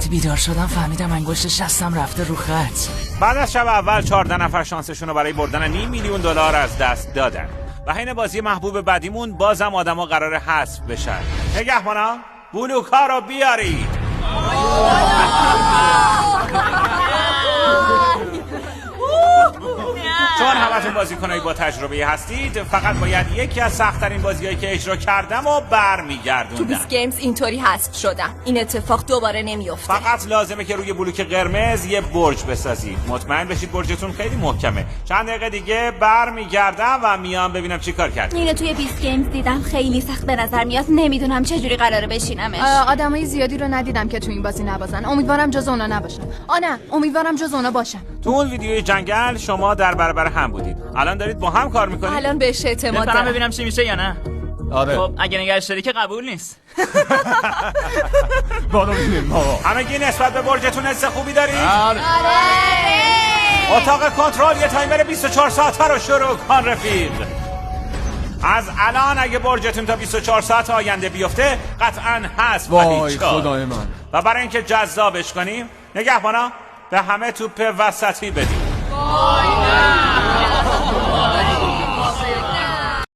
وقتی بیدار شدم فهمیدم انگشت شستم رفته رو خط. بعد از شب اول 14 نفر شانسشون رو برای بردن $500,000 از دست دادن. و حین بازی محبوب بعدیمون بازم آدما قرار حذف بشن. نگهبانا بلوکا رو بیارید. چون همتون بازیکنایی با تجربه هستید، فقط باید یکی از سخت‌ترین بازیایی که اجرا کردم و تو برمیگردوندم. بیس گیمز اینطوری حذف شدم. این اتفاق دوباره نمیفته. فقط لازمه که روی بلوک قرمز یه برج بسازید. مطمئن بشید برجتون خیلی محکمه. چند دقیقه دیگه برمیگردم و میام ببینم چی کار کردم. اینو توی بیس گیمز دیدم، خیلی سخت به نظر میاد. نمیدونم چجوری قراره بشینمش. آدمای زیادی رو ندیدم که تو این بازی نبازن. امیدوارم جز اونا نباشن. نه، امیدوارم جز اونا باشن. تو اون ویدیوی جنگل شما در برابر هم بودید. الان دارید با هم کار میکنید. الان بهش اعتماد بفرم دارم. ببینم چی میشه یا نه. آره خب اگه نگهش داری که قبول نیست. بارو ببینیم بابا. همگی نسبت به برجتون حس خوبی دارید؟ آره. اتاق کنترل یه تایمر 24 ساعته رو شروع کن رفیق. از الان اگه برجتون تا 24 ساعت آینده بیفته قطعاً حذف و وای هیچ کار. خدای من. و برای اینکه جذابش کنیم نگهبانا به همه توپ وسطی بدیم.